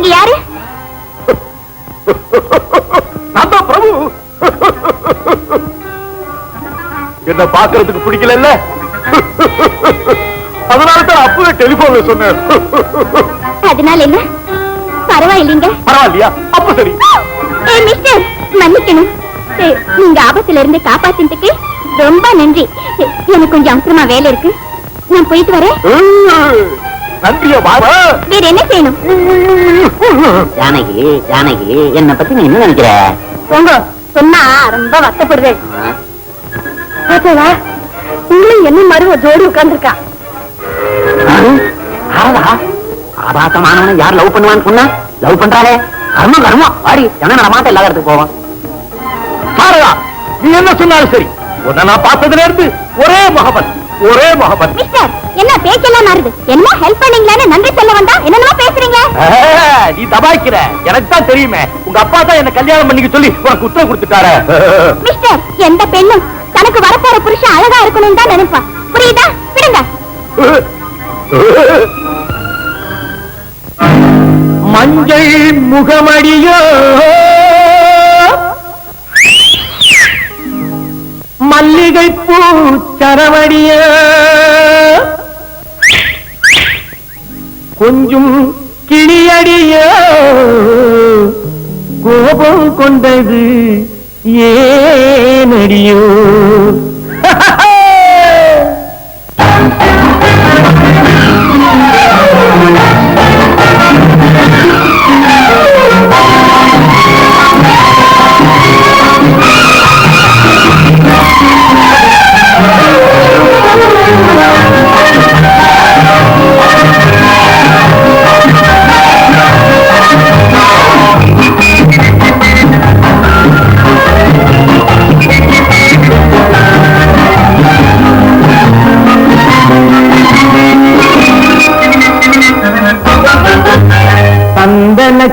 நீங்க யாரு? நான் தான் பிரபு. என்ன பாக்குறதுக்கு பிடிக்கல, அதனாலதான் அப்பவே டெலிபோன்ல சொன்னேன். அதனால என்ன? பரவாயில்லைங்க. பரவாயில்லையா? அப்ப சரி. மிஸ்டர், மன்னிக்கணும். நீங்க ஆபத்துல இருந்து காப்பாத்தினதுக்கு ரொம்ப நன்றி. எனக்கு கொஞ்சம் அவசரமா வேலை இருக்கு, நான் போயிட்டு வரேன். நன்றியா? வேற என்ன செய்யணும்? ஜானகி, ஜானகி, என்ன பத்தி நீ என்ன நினைக்கிற? போங்க, சொன்னா ரொம்ப வருத்தப்படுவேன். உங்களும் என்ன மருவ ஜோடி உட்கார்ந்துருக்கா. ஆபாசமானவனை யார் லவ் பண்ணுவான்னு சொன்னா லவ் பண்றாளே, கர்மம் கர்மம். வாடி, ஜன நடமாட்ட எல்லா இடத்துக்கு போவான். சாரதா, நீ என்ன சொன்னாலும் சரி, உன்னை நான் பார்த்ததுல இருந்து ஒரே முகபத், ஒரே முகபத். மிஸ்டர், என்ன பேச்செல்லாம் மாறுது? என்ன ஹெல்ப் பண்ணீங்களான்னு நன்றி சொல்ல வந்தா என்னென்னமோ பேசுறீங்க. நீ தபாய்க்கிற, எனக்கு தான் தெரியுமே. உங்க அப்பா தான் என்ன கல்யாணம் பண்ணிக்க சொல்லி உனக்கு உத்தரவு கொடுத்துட்டாரு. மிஸ்டர், எந்த பெண்ணும் தனக்கு வரப்போற புருஷன் அழகா இருக்கணும் தான் நினைப்பான். புரியுதா? விடுங்க. மஞ்சள் முகமடியோ மல்லிகை பூ சரவடிய கொஞ்சம் கிளியடிய கோபம் கொண்டது ஏனடியோ.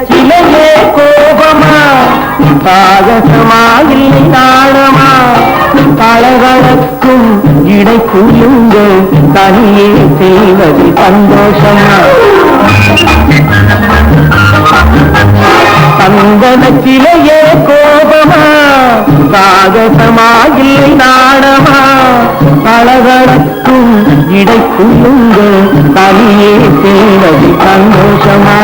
சிலையே கோபமா, சாகசமா இல்லை நாணமா, கலகலக்கும் இடை குலுங்க தனியே செய்வது சந்தோஷமா. சந்தன சிலையே கோபமா, சாகசமா இல்லை நாணமா, கலகலக்கும் இடை குலுங்க தனியே செய்வது சந்தோஷமா.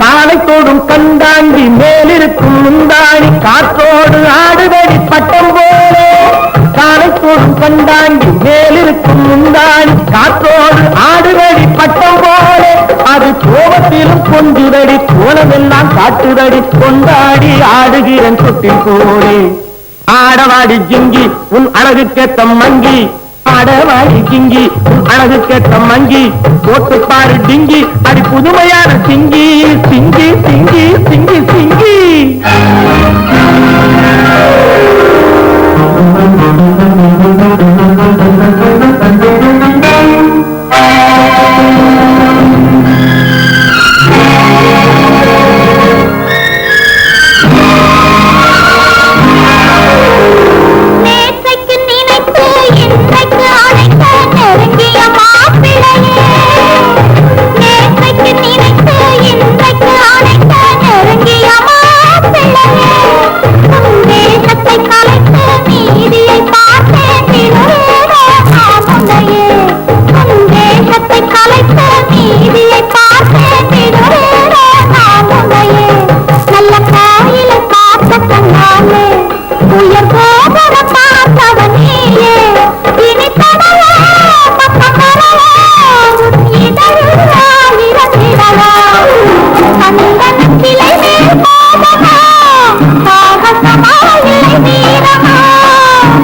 காலை தோடும் கண்டாண்டி மேலிருக்கும் முந்தாணி காற்றோடு ஆடுதடி பட்டம் போலே. காலை தோடும் கண்டாண்டி மேலிருக்கும் முந்தாணி காற்றோடு ஆடுதடி பட்டம் போலே. அது கோபத்திலும் கொஞ்சுதடி கோலமெல்லாம் காட்டுதடி கொண்டாடி ஆடுகிறன் சொட்டில் போலே. ஆடவாடி ஜிங்கி உன் அழகு கேட்ட மங்கி, ஆடவாடி ஜிங்கி உன் அழகு கேட்ட மங்கி, போட்டு பாரு டிங்கி அடி புதுமையான சிங்கி சிங்கி சிங்கி சிங்கி சிங்கி.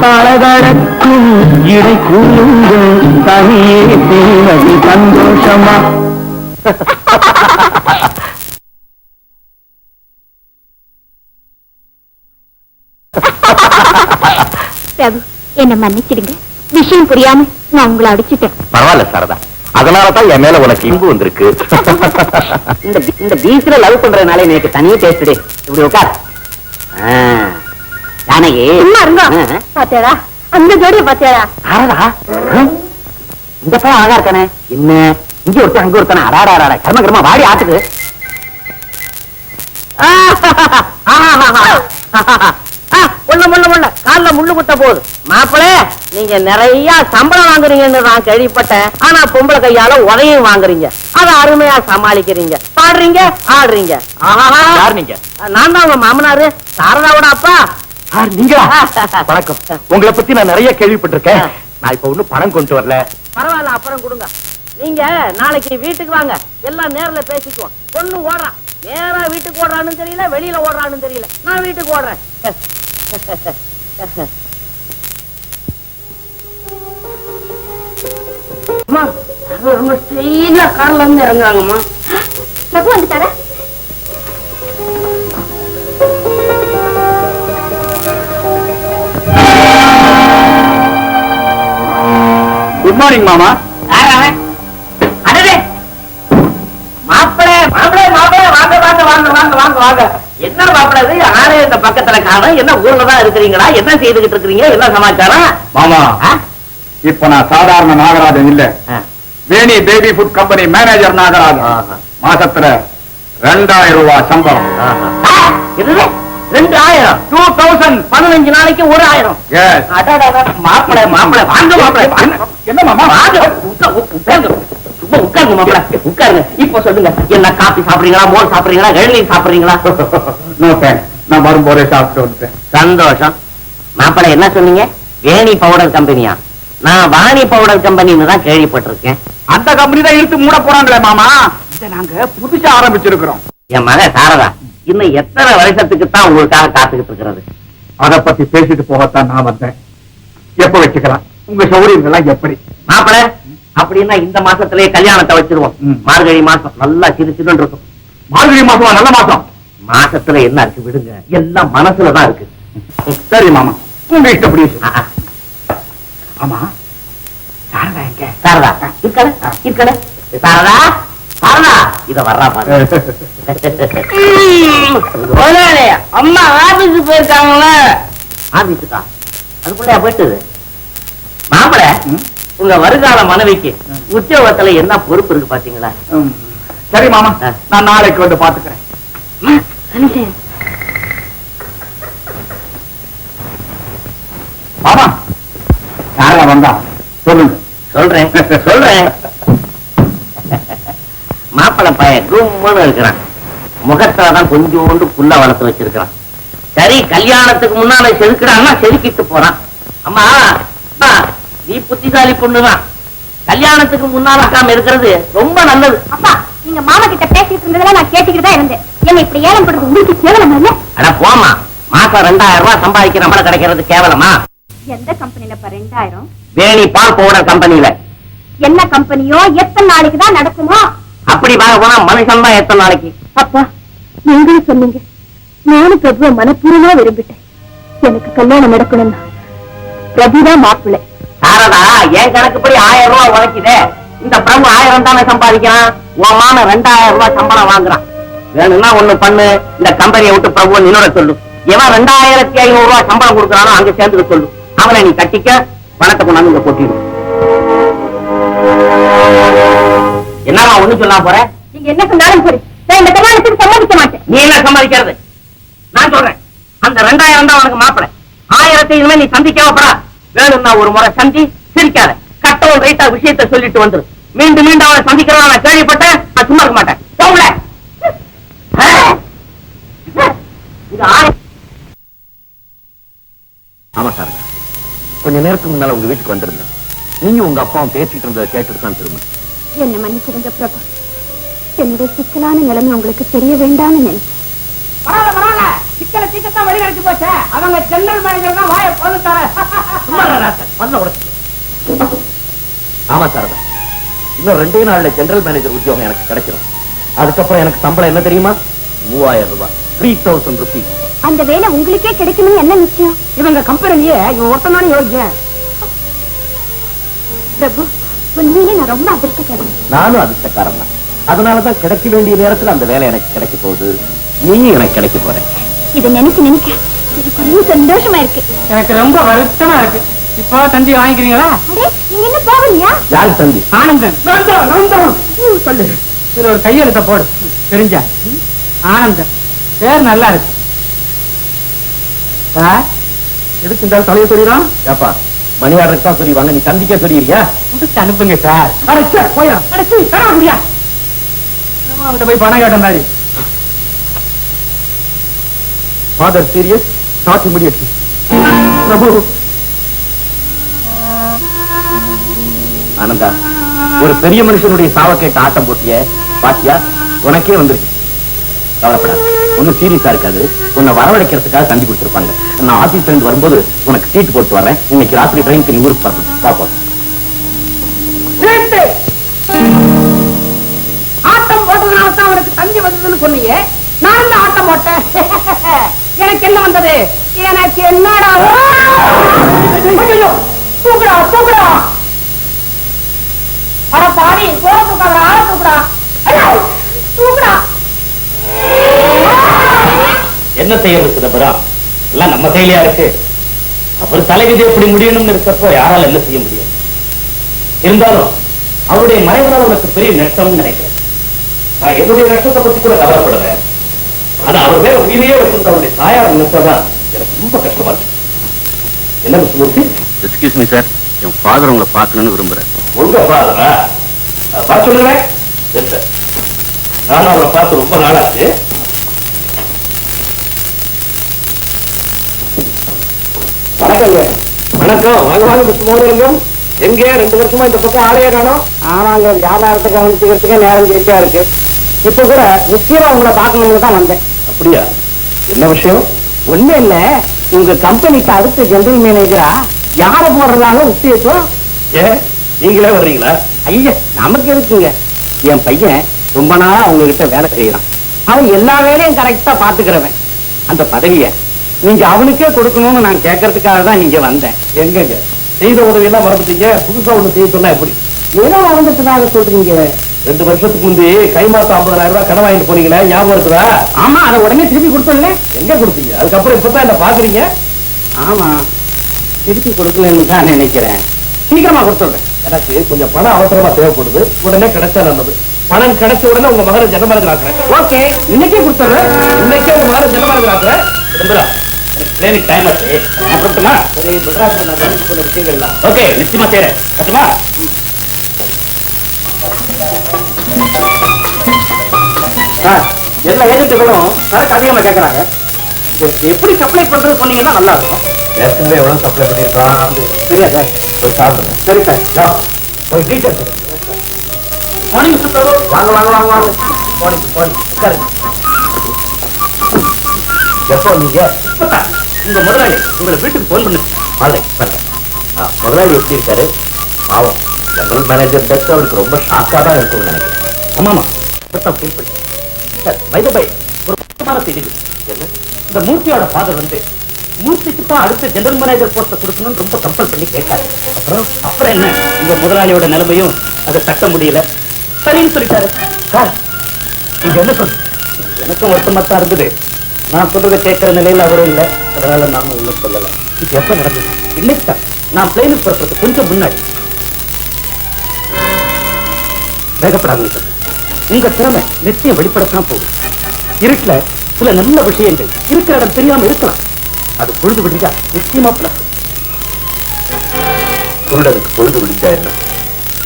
பலதடக்கும் இடை கூலுங்க தனியே செய்வது சந்தோஷமா. பிரபு, என்ன மன்னிச்சிடுங்க. விஷயம் புரியாம நான் உங்களை அடிச்சுட்டேன். பரவாயில்ல சாரதா, அதனாலதான் என் மேல உனக்கு இன்பு வந்திருக்கு. இந்த பீச்ல லவ் பண்றதுனால எனக்கு தனியே பேசுடே. இப்படி உட்கார். ஜானகி சும்மா இருங்க. பாத்தியாடா அந்த ஜோடியை பாத்தியாடா? ஆறா இந்த பையன் அழகா இருக்கானே, என்ன இங்க ஒருத்தன் அங்க ஒருத்தானே, அடாடா கர்ம கர்மா வாடி ஆத்துக்கு. கால்ல முள்ளு குத்த போகுது. மாப்பிளே, நீங்க நிறைய சம்பளம் வாங்குறீங்கன்னு நான் கேள்விப்பட்டேன். ஆனா பொம்பளை கையால உதையும் வாங்குறீங்க, அத அருமையா சமாளிக்கிறீங்க, பாடுறீங்க, ஆடுறீங்க. நான் தான் உங்க மாமனாரு, சாரதாவோட அப்பா. நீங்களா? வணக்கம். உங்களை பத்தி நான் நிறைய கேள்விப்பட்டிருக்கேன். நான் இப்ப ஒண்ணும் பணம் கொண்டு வரல. பரவாயில்ல, அப்புறம் கொடுங்க. நீங்க நாளைக்கு வீட்டுக்கு வாங்க, எல்லாம் நேர்ல பேசிக்குவோம். பொண்ணு ஓடுறான், நேரா வீட்டுக்கு ஓடுறான்னு தெரியல, வெளியில ஓடுறான்னு தெரியல. நான் வீட்டுக்கு ஓடுறேன். ரொம்ப ஸ்ட்ரெயிட்டா கார்ல இருந்து இறங்குறாங்கம்மா. பிரபு வந்துட்டாரா? குட் மார்னிங் மாமா. என்ன மாப்பிளது யாரே இந்த பக்கத்துல காணும்? என்ன ஊர்லதான் இருக்கிறீங்களா? என்ன செய்துகிட்டு இருக்கிறீங்க? என்ன சமாச்சாரம்? மாமா, இப்ப நான் சாதாரண நாகராஜன் இல்ல, Veni baby food company manager Nagarajan. மாசத்துல 2000 ரூபாய் சம்பளம். 2000? 2000 15 நாளைக்கு 1000. மாப்பிள மாப்பிள வாங்க மாப்பிள. என்ன மாமா? உட்காருங்க, சும்மா உட்காருங்க மாப்பிள, உட்காருங்க. இப்ப சொல்லுங்க, என்ன காபி சாப்பிடுறீங்களா, மோர் சாப்பிடுறீங்களா, இளநீர் சாப்பிடுறீங்களா? நோ தேங்க்ஸ், நான் வரும்போதே சாப்பிட்டு வந்துட்டேன். சந்தோஷம். மாப்பிள என்ன சொன்னீங்க? வேணி பவுடர் கம்பெனியா? நான் வாணி பவுடர் கம்பெனின்னு தான் கேள்விப்பட்டிருக்கேன். அந்த கம்பெனி தான் இழுத்து மூட போறாங்களே மாமா. இதை நாங்க புதுசா ஆரம்பிச்சிருக்கிறோம். என் மக சாரதா இன்னும் எத்தனை வருஷத்துக்கு தான் உங்களுக்காக காத்துக்கிட்டு இருக்கிறது? அதை பத்தி பேசிட்டு போகத்தான் நான் வந்தேன். எப்ப வச்சுக்கலாம்? உங்க சௌகரியங்கள்லாம் எப்படி? மாப்பிள, அப்படின்னா இந்த மாசத்திலேயே கல்யாணத்தை வச்சிருவோம். மார்கழி மாசம் நல்லா சிறு சிறுன்னு இருக்கும். மார்கழி மாசமா? நல்ல மாசம். மாசத்துல என்ன இருக்கு விடுங்க, எல்லாம் மனசுலதான் இருக்கு. சரி மாமா, உங்க இஷ்டப்படி. ஆமா, சாரதா எங்க? சாரதா இருக்கல இருக்கல. சாரதா சாரதா இத வர்றா பாரு. அம்மா ஆபீஸுக்கு போயிருக்காங்களா? ஆபீஸுக்கா? அதுக்குள்ளயா போயிட்டது? மாப்பிள, உங்க வருகால மனைவிக்கு உத்தியோகத்துல என்ன பொறுப்பு இருக்கு பாத்தீங்களா? சரி மாமா, நான் நாளைக்கு வந்து பாத்துக்கிறேன். மாமா, யாரா வந்தா சொல்லுங்க. சொல்றேன் சொல்றேன். மாப்பிள பையன் கும்முன்னு இருக்கிறான், முகத்துலதான் கொஞ்சோண்டு புல்ல வளர்த்து வச்சிருக்கிறான். சரி, கல்யாணத்துக்கு முன்னால செதுக்கிறான்னா செதுக்கிட்டு போறான். அம்மா, நீ புத்திசாலி பொண்ணுதான், கல்யாணத்துக்கு முன்னால அக்காம இருக்கிறது ரொம்ப நல்லது. அப்பா, நீங்க மாமா கிட்ட பேசிட்டு இருந்ததெல்லாம் நான் கேட்டுக்கிட்டு தான் இருந்தேன். என்ன இப்படி ஏலம் பண்றது உங்களுக்கு கேவலமா இல்ல? அட போமா, மாசம் 2000 ரூபாய் சம்பாதிக்கிற நம்மள கிடைக்கிறது கேவலமா? எந்த கம்பெனில 2000? வேணி பால் பவுடர் கம்பெனியில. என்ன கம்பெனியோ, எத்தனை நாளைக்கு தான் நடக்குமோ? அப்படி பார்க்க போனா மனுஷன் தான் எத்தனை நாளைக்கு. அப்பா, நீங்களும் சொன்னீங்க, நானும் பிரபுவை மனப்பூர்வமா விரும்பிட்டேன். எனக்கு கல்யாணம் நடக்கணும்னா பிரபுதான் மாப்பிள்ளை. சாரதா, என் கணக்குப்படி 1000 ரூபாய் உழைக்குதே. இந்த பிரபு 1000 தானே சம்பாதிக்கிறான். உன் மான 2000 ரூபாய் சம்பளம் வாங்குறான். வேணும்னா ஒண்ணு பண்ணு, இந்த கம்பெனியை விட்டு பிரபுவை நின்னோட சொல்லு. எவன் 2500 ரூபாய் சம்பளம் கொடுக்கறானோ அங்க சேர்ந்துக்க சொல்லு. அவனை நீ கட்டிக்க, பணத்தை கொண்டாந்து இங்க கொட்டிடும். என்னவா ஒண்ணு சொல்லாம போற? நீங்க என்ன சொன்னாலும் சரி, நான் இந்த கல்யாணத்துக்கு சம்மதிக்க மாட்டேன். நீ என்ன சம்பாதிக்கிறது? நான் சொல்றேன், அந்த 2000 தான் உனக்கு மாப்பிளை. 1000 இனிமே நீ சந்திக்காமப்படா. வேணும்னா ஒரு முறை சந்தி, சிரிக்காத, கட்டவும் ரைட்டா விஷயத்தை சொல்லிட்டு வந்துரு. மீண்டும் மீண்டும் அவனை சந்திக்கிறதா நான் கேள்விப்பட்டேன். நான் சும்மா இருக்க மாட்டேன். போகல. ஆமா சார், கொஞ்ச நேரத்துக்கு முன்னால உங்க வீட்டுக்கு வந்திருந்தேன். நீங்க உங்க அப்பாவும் பேசிட்டு இருந்ததை கேட்டுட்டு தான் திரும்ப. என்ன மன்னிச்சிடுங்க பிரபா, என்னுடைய சிக்கலான நிலைமை உங்களுக்கு தெரிய வேண்டாம்னு நினைச்சேன். சிக்கல சீக்கிரம் வழி கிடைச்சு போச்சு. அவங்க ஜெனரல் மேனேஜர் தான் வாயை பொழுத்தார. ஆமா சார், இன்னும் 2 நாள்ல ஜெனரல் மேனேஜர் உத்தியோகம் எனக்கு கிடைச்சிடும். அதுக்கப்புறம் எனக்கு சம்பளம் என்ன தெரியுமா? 3000 ரூபாய், 3000 rupees. அந்த வேலை உங்களுக்கே கிடைக்கும்னு என்ன நிச்சயம்? இவங்க கம்பெனியே இவன் ஒருத்தனானே யோசிச்சேன். பிரபு, உண்மையிலே நான் ரொம்ப அதிர்ஷ்டக்காரன். நானும் அதிர்ஷ்டக்காரன் தான். அதனாலதான் கிடைக்க வேண்டிய நேரத்துல அந்த வேலை எனக்கு கிடைக்க போகுது. நீயும் எனக்கு கிடைக்க போற. இதை நினைக்க நினைக்க எனக்கு ரொம்ப சந்தோஷமா இருக்கு. எனக்கு ரொம்ப வருத்தமா இருக்கு. இப்போ தந்தி வாங்கிக்கிறீங்களா? அடே, நீங்க என்ன போகலையா? யாரு தந்தி? ஆனந்தன். சொல்லு. இதுல ஒரு கையெழுத்த போடு. தெரிஞ்சா? ஆனந்தன் பேர் நல்லா இருக்கு. சார், எதுக்கு இந்த தலையை சொல்லிடான்? ஏப்பா மணியாளருக்கு தான் சொல்லிடுவாங்க, நீ தந்திக்கே சொல்லிடுறியா? முடிச்சு அனுப்புங்க சார். அடைச்சா போயா அடைச்சு தர முடியா? அவங்கிட்ட போய் பணம் கேட்ட மாதிரி. Father serious, not immediately. Prabhu, Ananda, ஒரு பெரிய மனுஷனுடைய சாவ கேட்டு ஆட்டம் போட்டிய பாத்தியா, உனக்கே வந்துருக்கு. கவலைப்படாது, ஒன்னும் சீரியஸா இருக்காது. உன்னை வரவழைக்கிறதுக்காக தந்தி கொடுத்திருப்பாங்க. நான் ஆபீஸ்ல இருந்து வரும்போது உனக்கு சீட் போட்டு வரேன். இன்னைக்கு ராத்திரி ட்ரெயினுக்கு நீ ஊருக்கு பார்க்கணும். பாப்போம். ஆட்டம் போட்டதுனால தான் அவனுக்கு தந்தி வந்ததுன்னு சொன்னீங்க. நான் தான் ஆட்டம் போட்டேன். எனக்கு என்ன வந்தது? எனக்கு என்னடா? தூக்குடா தூக்குடா. அட பாவி, போறதுக்காக ஆள தூக்குடா. தூக்குடா. என்ன செய்யறது சிதம்பரம்? எல்லாம் நம்ம கையிலயா இருக்கு. அப்புறம் தலைவிதி எப்படி முடியணும்னு இருக்கப்போ யாரால என்ன செய்ய முடியும்? இருந்தாலும் அவருடைய மறைவதால் உனக்கு பெரிய நஷ்டம்னு நினைக்கிறேன். நான் என்னுடைய நஷ்டத்தை பத்தி கூட கவலைப்படுறேன். ஆனா அவர் வேற உயிரையே வச்சிருந்த அவருடைய தாயார் நினைச்சதான் எனக்கு ரொம்ப கஷ்டமா இருக்கு. என்ன மூர்த்தி? எக்ஸ்கியூஸ் மீ சார், என் ஃபாதர் உங்களை பார்க்கணும்னு விரும்புறேன். உங்க ஃபாதரா? பார்த்து சொல்லுங்க. நானும் அவரை பார்த்து ரொம்ப நாளாச்சு. வணக்கம். வாங்க வாங்க மிஸ்டர் மோகனலிங்கம். எங்க 2 வருஷமா இந்த பக்கம் ஆளையே காணோம்? ஆமாங்க, வியாபாரத்தை கவனிச்சுக்கிறதுக்கு நேரம் ஜெயிச்சா இருக்கு. இப்ப கூட முக்கியமா உங்களை பார்க்கணும்னு தான் வந்தேன். அப்படியா? என்ன விஷயம்? ஒண்ணு இல்ல, உங்க கம்பெனிக்கு அடுத்த ஜெனரல் மேனேஜரா யார போடுறதாக உத்தேசம்? நீங்களே வர்றீங்களா? ஐயா, நமக்கு இருக்குங்க. என் பையன் ரொம்ப நாளா உங்ககிட்ட வேலை செய்யறான். அவன் எல்லா வேலையும் கரெக்டா பாத்துக்கிறவன். அந்த பதவியை நீங்க அவனுக்கே கொடுக்கணும்னு நான் கேட்கறதுக்காக தான் நீங்க வந்தேன். எங்கங்க செய்த உதவியெல்லாம் மறந்துட்டீங்க? புதுசா ஒண்ணு செய்ய சொன்னா எப்படி? ஏதோ மறந்துட்டதாக சொல்றீங்க. 2 வருஷத்துக்கு முந்தி கை மாசம் 50,000 ரூபாய் கடன் வாங்கிட்டு போனீங்களே, ஞாபகம் இருக்குதா? ஆமா, அதை உடனே திருப்பி கொடுத்தோம்ல. எங்க கொடுத்தீங்க? அதுக்கப்புறம் இப்பதான் என்ன பாக்குறீங்க? ஆமா, திருப்பி கொடுக்கலன்னு தான் நினைக்கிறேன். சீக்கிரமா கொடுத்துடுறேன். எனக்கு கொஞ்சம் பணம் அவசரமா தேவைப்படுது. உடனே கிடைச்சா நல்லது. பணம் கிடைச்ச உடனே உங்க மகனை ஜனமரத்தில் ஆக்குறேன். ஓகே, இன்னைக்கே கொடுத்துடுறேன். இன்னைக்கே உங்க மகனை ஜனமரத்தில் ஆக்குறேன். எனக்கு பிளேனுக்கு டைம் ஆச்சு. நான் கொடுத்துமா? சரி, மெட்ராஸ்ல நான் கவனிச்சு கொள்ள விஷயங்கள்லாம். ஓகே, நிச்சயமா செய்றேன். கட்டுமா? சார், எல்லா ஏஜென்ட்டுகளும் சரக்கு அதிகமா கேட்கறாங்க. எப்படி சப்ளை பண்றது சொன்னீங்கன்னா நல்லா இருக்கும். ஏற்கனவே எவ்வளவு சப்ளை பண்ணிருக்கான் சரியா சார்? ஒரு சாப்பிடுங்க. சரி சார். ஒரு டீச்சர் மார்னிங் சார். வாங்க வாங்க வாங்க வாங்க. போனீங்க போனீங்க உட்காருங்க. எப்போ நீங்க உங்க முதலாளி உங்களை வீட்டுக்கு போன் பண்ணு. முதலாளி எப்படி இருக்காரு? பாவம், ஜெனரல் மேனேஜர் டெத் அவருக்கு ரொம்ப ஷாக்கா தான் இருக்கும்னு நினைக்கிறேன். ஆமாமா, ஃபீல் பண்ணி சார். பை ஒரு முக்கியமான செய்தி. என்ன? இந்த மூர்த்தியோட ஃபாதர் வந்து மூர்த்திக்கு தான் அடுத்த ஜெனரல் மேனேஜர் போஸ்ட கொடுக்கணும்னு ரொம்ப கம்பல் பண்ணி கேட்டாரு. அப்புறம் என்ன, உங்க முதலாளியோட நிலைமையும் அதை தட்ட முடியல, சரின்னு சொல்லிட்டாரு. சார், நீங்க என்ன சொல்றீங்க? எனக்கும் வருத்தமா தான் இருந்தது. நான் சொல்றதை கேட்கிற நிலையில அவரும் இல்லை. அதனால நானும் ஒன்றும் சொல்லலை. இது எப்ப நடந்தது? இன்னைக்கு தான். நான் பிளைனுக்கு புறப்படுறது கொஞ்சம் முன்னாடி. வேகப்படாதீங்க சார். உங்க திறமை நிச்சயம் வெளிப்படத்தான் போகுது. இருட்டுல சில நல்ல விஷயங்கள் இருக்கிற இடம் தெரியாம இருக்கலாம். அது பொழுது விடிஞ்சா நிச்சயமா பிளஸ். பொழுதுக்கு பொழுது விடிஞ்சா என்ன,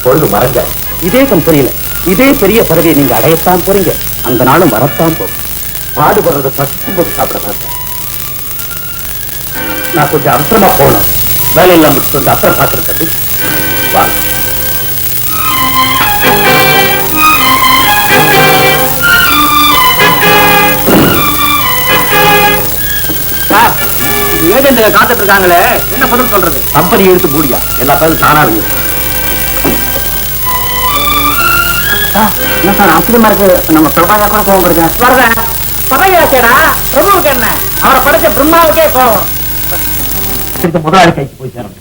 பொழுது மறைஞ்சா இதே கம்பெனியில இதே பெரிய பதவியை நீங்க அடையத்தான் போறீங்க. அந்த நாளும் வரத்தான் போகும். பாடுபடுறதை பசிக்கும் போது சாப்பிடலாம் சார். நான் கொஞ்சம் அவசரமா போகணும். வேலையெல்லாம் முடிச்சுட்டு வந்து அப்புறம் பார்த்துருக்கிறது. வா. ஏஜென்ட் காத்துட்டு இருக்காங்களே, என்ன பதில் சொல்றது? கம்பெனி எடுத்து மூடியா, எல்லா பேரும் தானா இருக்கு. என்ன சார் ஆச்சரியமா இருக்கு. நம்ம பிரபாகர் கூட கோவம் இருக்கேன். வரதேன் பதவி ஆச்சேடா, பிரபுவுக்கு என்ன? அவரை படைச்ச பிரம்மாவுக்கே கோவம். முதலாளி கைக்கு போய் சேரணும்.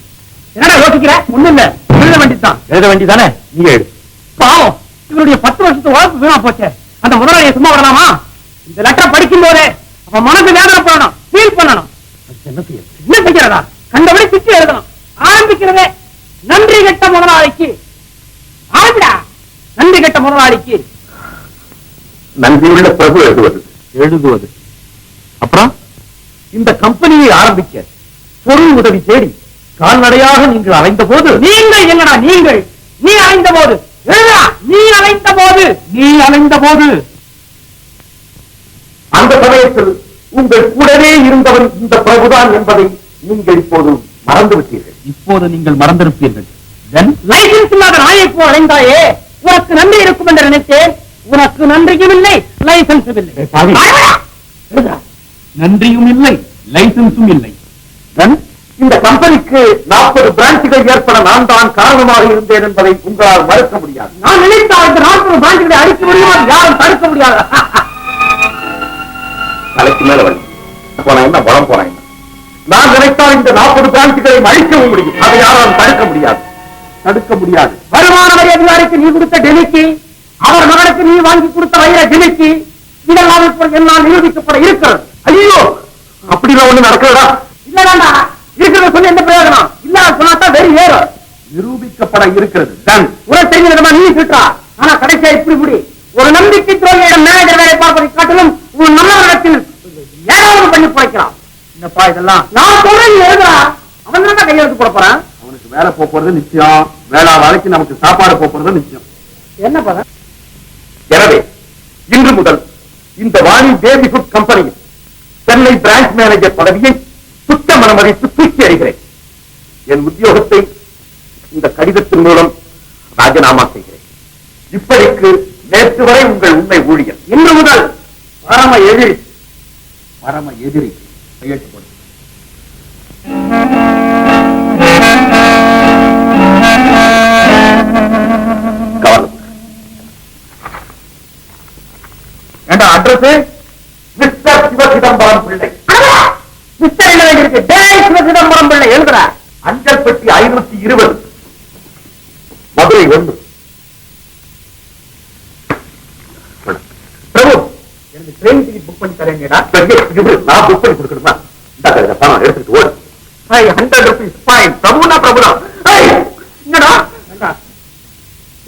என்னடா யோசிக்கிற? ஒண்ணும் இல்ல, எழுத வேண்டியதுதான். எழுத வேண்டியதானே? நீங்க எடு. பாவம், இவருடைய 10 வருஷத்து உழைப்பு வீணா போச்சு. அந்த முதலாளியை சும்மா விடலாமா? இந்த லெட்டர் படிக்கும் போதே அவன் மனசு வேதனை பண்ணணும், ஃபீல் பண்ணணும். என்ன செய்ய? என்ன செய்யறதா? கண்டபடி சிக்கி எழுதணும். ஆரம்பிக்கிறதே நன்றி கெட்ட முதலாளிக்கு. ஆரம்பிடா. நன்றி கெட்ட முதலாளிக்கு. நன்றியுள்ள பிரபு எழுதுவது. அப்புறம் இந்த கம்பெனியை ஆரம்பிக்க பொருள் உதவி தேடி கால்நடையாக நீங்கள் அலைந்த போது. நீங்கள் என்னடா நீங்கள்? நீ அலைந்த போது எழுதா. நீ அலைந்த போது அந்த சமயத்தில் உங்கள் கூடவே இருந்தவன் இந்த பிரபுதான் என்பதை நீங்கள் இப்போது மறந்துவிட்டீர்கள். இப்போது நீங்கள் மறந்திருப்பீர்கள். லைசன்ஸ் இல்லாத நாயை போ அலைந்தாயே, உனக்கு நன்றி இருக்கும் என்று நினைத்தேன். உனக்கு நன்றியும் இல்லை, லைசன்ஸும் இல்லை. நன்றியும் இல்லை, லைசன்ஸும் இல்லை. இந்த கம்பெனிக்கு 40 பிரான்ச்சுகள் ஏற்பட நான் தான் காரணமாக இருந்தேன் என்பதை உங்களால் மறுக்க முடியாது. நான் நினைத்தால் இந்த 40 பிரான்ச்சுகளை அழிக்க முடியும், யாரும் தடுக்க முடியாது. தலைக்கு மேல வழி போனா என்ன, பலம் போனா என்ன? நான் நினைத்தால் இந்த 40 பிரான்ச்சுகளை அழிக்கவும் முடியும். அதை யாரும் தடுக்க முடியாது. வருமான வரி அதிகாரிக்கு நீ கொடுத்த டெலிக்கு, அவர் மகனுக்கு நீ வாங்கி கொடுத்த வைர டெலிக்கு, இதெல்லாம் இப்ப என்னால் நிரூபிக்கப்பட இருக்கிறது. ஐயோ, அப்படிலாம் ஒண்ணு நடக்கிறதா? இல்லடா, இருக்கிறத சொல்லி என்ன பிரயோஜனம்? இல்லாத சொன்னாத்தான் வெறி ஏறும். நிரூபிக்கப்பட இருக்கிறது. உனக்கு தெரிஞ்ச விதமா நீ சுற்றா. ஆனா கடைசியா இப்படி ஒரு நம்பிக்கை துறையிடம் மேனேஜர் வேலை பார்ப்பதை காட்டிலும் உன் நல்லவரிடத்தில் ஏதாவது பண்ணி போய்க்கலாம். என்னப்பா இதெல்லாம்? நான் சொல்றேன், நீ எழுதுறா. அவன் தான் கையெழுத்து போட போறான். அவனுக்கு வேலை போறது நிச்சயம். வேளா வேலைக்கு நமக்கு சாப்பாடு போறது நிச்சயம். என்ன பதம்? எனவே இன்று முதல் இந்த வாணி பேபி ஃபுட் கம்பெனியில் சென்னை பிரான்ச் மேனேஜர் பதவியை சுத்த மனமறித்து தூக்கி அறிகிறேன். என் உத்தியோகத்தை இந்த கடிதத்தின் மூலம் ராஜினாமா செய்கிறேன். இப்படிக்கு நேற்று வரை உங்கள் உண்மை ஊழியர், இன்று முதல் பரம எதிரி கையெழுத்து போடு. ஏண்டா அட்ரஸ்? மிஸ்டர் சிவசிதம்பரம் பிள்ளை. மிஸ்டர் என்ன இருக்கு? சிவசிதம்பரம் பிள்ளை எழுதுற. அஞ்சல் பெட்டி 520, மதுரை 1. பிரபு, எனக்கு ட்ரெயின் டிக்கெட் புக் பண்ணி தரேங்கடா. நான் புக் பண்ணி கொடுக்கணுமா? இந்த பணம் எடுத்துட்டு ஓடு. 100 rupees fine. பிரபுனா பிரபுதான். என்னடா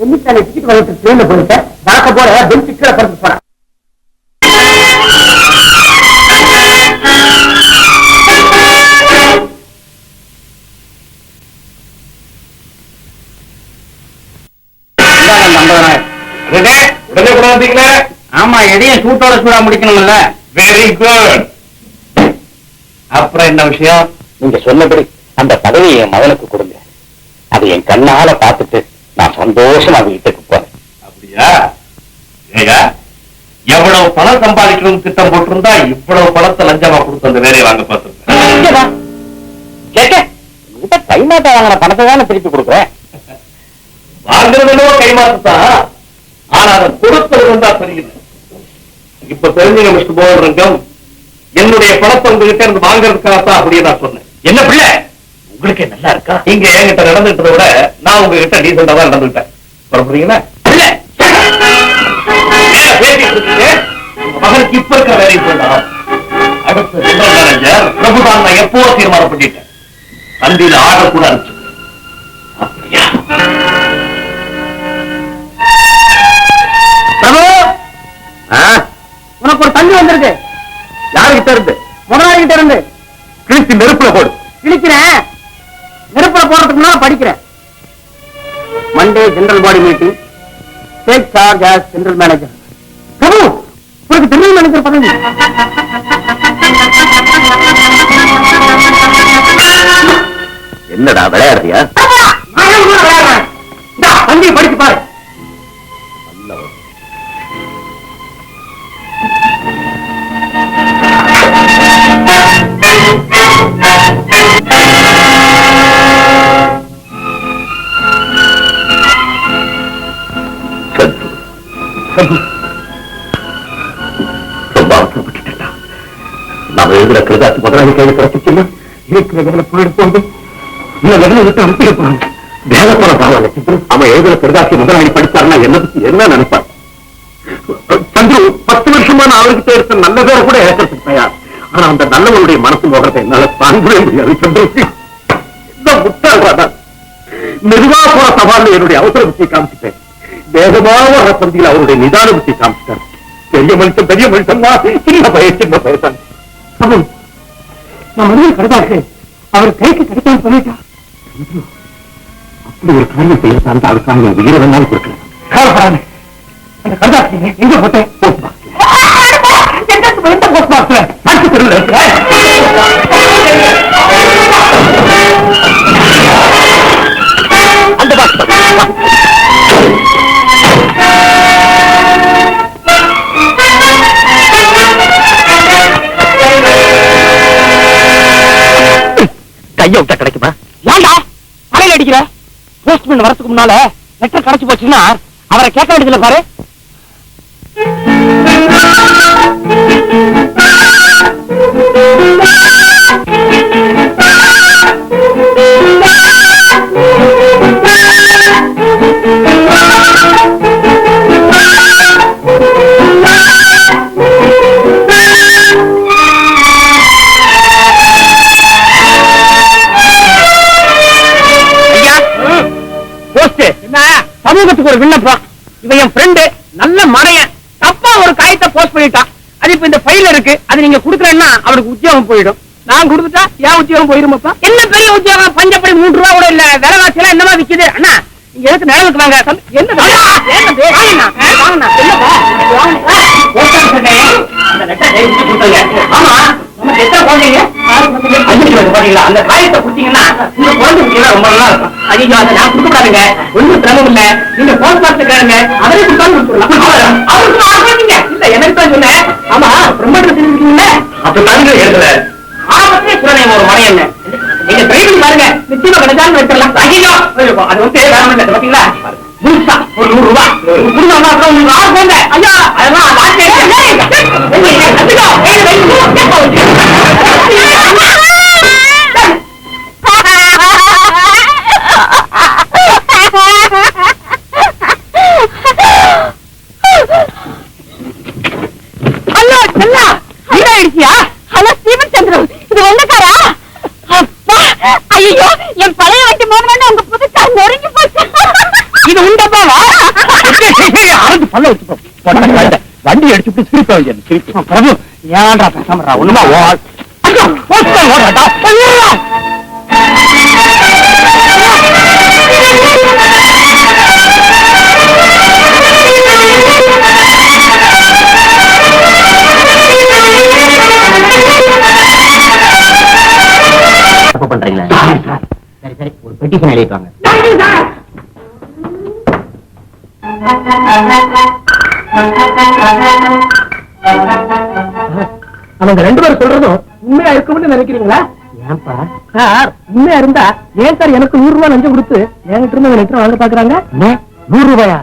என்னைக்கான டிக்கெட் வாங்கிட்டு ட்ரெயின்ல போயிட்டேன். நடக்க போற பெஞ்ச் கீழே பறந்து போறேன். உடனே கொண்டாந்தீங்களே? ஆமா, எதையும் சூட்டோட சூடா முடிக்கணும்ல. Very good. அப்புறம் என்ன விஷயம்? நீங்க சொன்னபடி அந்த பதவியை என் மகனுக்கு கொடுங்க. அதை என் கண்ணால பார்த்துட்டு நான் சந்தோஷமா வீட்டுக்கு போறேன். அப்படியா? ஏயா, எவ்வளவு பணம் சம்பாதிக்கணும் திட்டம் போட்டிருந்தா இவ்வளவு பணத்தை லஞ்சமா கொடுத்து அந்த வேலையை வாங்க பார்த்திருக்கேன். கைமாட்டா வாங்கின பணத்தை தானே திருப்பி கொடுக்குறேன். வாங்குறதுனோ கைமாத்தான், ஆனா அதை கொடுப்பது தான் தெரியல. இப்ப தெரிஞ்சுங்க மிஸ்டர் போல்ரங்கம், என்னுடைய பணத்தை உங்ககிட்ட இருந்து வாங்குறதுக்காகத்தான் அப்படியே நான் சொன்னேன். என்ன பிள்ளை, உங்களுக்கு நல்லா இருக்கா? நீங்க என்கிட்ட நடந்துட்டதை விட நான் உங்ககிட்ட டீசெண்டா தான் நடந்துட்டேன். புறப்படுறீங்களா? மகனுக்கு இப்ப இருக்க வேலை சொல்லலாம். அடுத்த ஜெனரல் மேனேஜர் பிரபுதான் நான் எப்போ தீர்மானம் பண்ணிட்டேன். தந்தியில ஆர்டர் கூட அனுப்பிச்சு. அப்படியா? உனக்கு ஒரு தண்ணி வந்திருக்கு. யாருகிட்ட இருந்து? முதலாளி கிட்ட இருந்து. கிழிச்சு நெருப்புல போடு. கிழிக்கிறேன். நெருப்புல போறதுக்கு முன்னால படிக்கிறேன். Monday general body meeting. Take charge as general manager. Prabhu, உனக்கு ஜெனரல் மேனேஜர் பதவி. என்னடா விளையாடுறியா? தண்ணியை படிச்சு பாரு. ரொம்ப அவசரப்பட்டுட்டா. நாம எழுதுற கருதாத்து முதலாளி கையில் கிடைச்சிச்சுன்னா இருக்கிற வேலை போயிட்டு போகுது. இந்த வேலை விட்டு அனுப்பிட போறாங்க. வேலை போற பரவாயில்ல. அவன் எழுதுற கருதாசி முதலாளி படிச்சாருன்னா என்ன நினைப்பார்? சந்து 10 வருஷமா நான் அவர்கிட்ட எடுத்த நல்ல பேரை கூட இழக்கிறதுக்கு தயார். ஆனா அந்த நல்லவனுடைய மனசு முகத்தை என்னால தாங்கவே முடியாது சந்திரசி. இந்த முட்டாள்தான் மெதுவா போற சவால்ல என்னுடைய அவசர புத்தியை காமிச்சிட்டேன். வேகமாக வர பந்தியில் அவருடைய நிதான புத்தியை காமிச்சிட்டார். பெரிய மனுஷன் தான், சின்ன பயத்தான். நான் மனிதன் கருதாக்கு அவர் கைக்கு கிடைக்காம பண்ணிட்டா. அப்படி ஒரு காரியம் செய்யத்தான் அதுக்காக உயிரை வேணாலும் கொடுக்கல. கவலைப்படாது. அந்த கருதாக்கு எங்க போட்டேன்? Post box. எந்த போஸ்ட் பாக்ஸ்ல? நாட்டு தெருவில் இருக்கிற அந்த பாக்ஸ். கைய விட்டா கிடைக்குமா? ஏண்டா அலையில அடிக்கிற? போஸ்ட்மேன் வரதுக்கு முன்னால லெட்டர் கிடைச்சு போச்சுன்னா அவரை கேட்க வேண்டியதுல பாரு. சமூகத்துக்கு ஒரு விண்ணப்பம். இவன் என் ஃப்ரெண்டு, நல்ல மடையன், தப்பா ஒரு காயத்தை போஸ்ட் பண்ணிட்டான். அது இப்ப இந்த ஃபைல் இருக்கு. அது நீங்க குடுக்கலன்னா அவருக்கு உத்தியோகம் போயிடும். நான் கொடுத்துட்டா ஏன் உத்தியோகம் போயிருமாப்பா? என்ன பெரிய உத்தியோகம்? பஞ்சப்படி 3 ரூபா கூட இல்ல. விலைவாசி எல்லாம் என்னமா விக்குது? அண்ணா இங்க எதுக்கு நிலவுக்கு வாங்க? அந்த காயத்தை குடிச்சீங்கன்னா உங்க குழந்தை ரொம்ப நல்லா இருக்கும். அதிகம் அதை நான் கொடுக்கப்படாதுங்க. ஒன்றும் சிரமம் இல்ல. நீங்க போஸ்ட் மாஸ்டர் கேளுங்க, அவரே கொடுத்தாலும் கொடுத்துடலாம். அவருக்கு இல்ல, எனக்கு தான் சொன்னேன். ஆமா பிரம்மத்துல தெரிஞ்சுக்கீங்களா? அப்ப தாங்க எழுதுல ஆபத்தே சுரணை ஒரு மழை என்ன நீங்க ட்ரை பண்ணி பாருங்க. நிச்சயமா கிடைச்சாலும் எடுத்துடலாம். ஐயோ அது வந்து வேற இல்லை. பாத்தீங்களா முழுசா ஒரு 100 ரூபாய் கொடுத்தா அப்புறம் உங்களுக்கு ஆறு போங்க. ஐயா அதெல்லாம் ஐயோ என் பழைய வண்டி மோகன் உங்க புதுசா நொறுங்கி போச்சு. இது உண்டப்பாவா? பல்ல வச்சு வண்டி அடிச்சுட்டு சிரிப்ப சிரிப்பு பிரபு ஏன்டா பேசாம ஒண்ணுமா பண்றீங்களா? சரி சரி, ஒரு பெட்டிஷன் எழுதிட்டாங்க. அவங்க 2 பேரும் சொல்றதும் உண்மையா இருக்கும்னு நினைக்கிறீங்களா? ஏன்பா சார் உண்மையா இருந்தா ஏன் சார் எனக்கு 100 ரூபாய் லஞ்சம் கொடுத்து என்கிட்ட இருந்து லெட்டர் வாங்க பாக்குறாங்க? 100 ரூபாயா?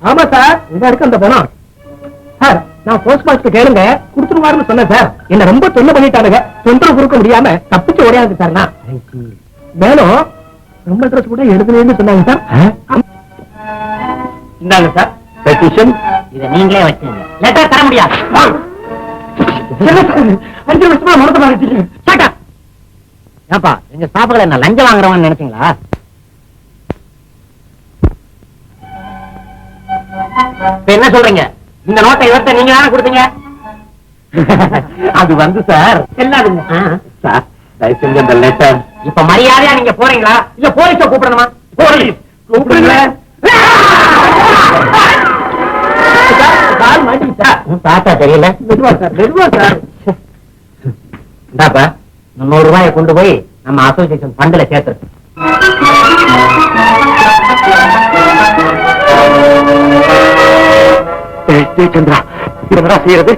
ஆமா சார், இங்க இருக்கு அந்த பணம். சார் நான் போஸ்ட் மாஸ்டர் கேளுங்க கொடுத்துருவாருன்னு சொன்னேன் சார். என்ன ரொம்ப தொல்லை பண்ணிட்டானுங்க. தொந்தரவு கொடுக்க முடியாம தப்பிச்சு ஓடியாங்க சார். நான் மேலும் ரொம்ப ட்ரெஸ் கூட எழுதுலேன்னு சொன்னாங்க சார். இந்தாங்க சார் பெட்டிஷன். இதை நீங்களே வச்சுங்க. லெட்டர் தர முடியாது. 5 வருஷமா மனத்தை மாறிட்டீங்க. ஏப்பா எங்க ஸ்டாஃப்களை என்ன லஞ்சம் வாங்குறவன்னு நினைச்சீங்களா? என்ன சொல்றீங்க? இந்த நோட்டை இவர்கிட்ட நீங்க தானே கொடுத்தீங்க? அது வந்து சார் எல்லாருங்க சார் தயவு செஞ்சு அந்த லெட்டர். இப்ப மரியாதையா நீங்க போறீங்களா இல்ல போலீஸ கூப்பிடணுமா? போலீஸ் கூப்பிடுங்க. பார்த்தா தெரியல. மெதுவா சார் மெதுவா சார். இந்தாப்பா 100 ரூபாயை கொண்டு போய் நம்ம அசோசியேஷன் ஃபண்ட்ல சேர்த்து. சந்திரா என்னடா செய்யறது?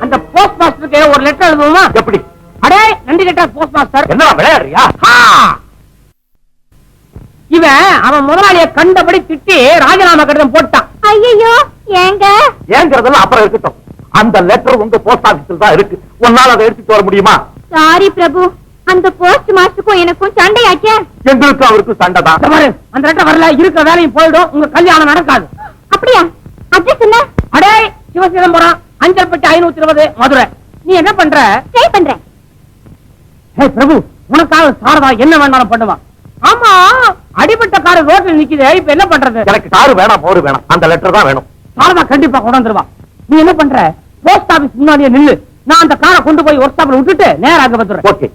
அந்த போஸ்ட் மாஸ்டருக்கு ஒரு லெட்டர் எழுதுவோமா? எப்படி? அடே நன்றி லெட்டர் போஸ்ட் மாஸ்டர். என்ன விளையாடுறியா? இவன் அவன் முதலாளியை கண்டபடி திட்டி ராஜினாமா கடிதம் போட்டான். ஐயோ ஏங்க ஏங்கிறதெல்லாம் அப்புறம் இருக்கட்டும். அந்த லெட்டர் உங்க போஸ்ட் ஆபீஸ்ல தான் இருக்கு. உன்னால அதை எடுத்துட்டு வர முடியுமா? சாரி பிரபு, அந்த போஸ்ட் மாஸ்டருக்கும் எனக்கும் சண்டையாச்சே. எங்களுக்கும் அவருக்கும் சண்டை தான். அந்த லெட்டர் வரல, இருக்கிற வேலையும் போயிடும், உங்க கல்யாணம் நடக்காது. அப்படியா? அட்ரஸ் என்ன? அடே சிவசிதம்பரம், அஞ்சல்பட்டி 520 மதுரை. நீ என்ன பண்ற? ட்ரை பண்றேன். ஹே பிரபு, உனக்காக சாரதா என்ன வேணாலும் பண்ணுவா. ஆமா, அடிபட்ட காரு ரோட்ல நிக்குது, இப்ப என்ன பண்றது? எனக்கு காரு வேணாம், போரு வேணாம், அந்த லெட்டர் தான் வேணும். சாரதா கண்டிப்பா கொண்டு வந்துருவா. நீ என்ன பண்ற? போஸ்ட் ஆபீஸ் முன்னாடியே நில்லு. நான் அந்த காரை கொண்டு போய் ஒர்க் ஷாப்ல விட்டுட்டு நேரா அங்க வந்துடுறேன். ஓகே.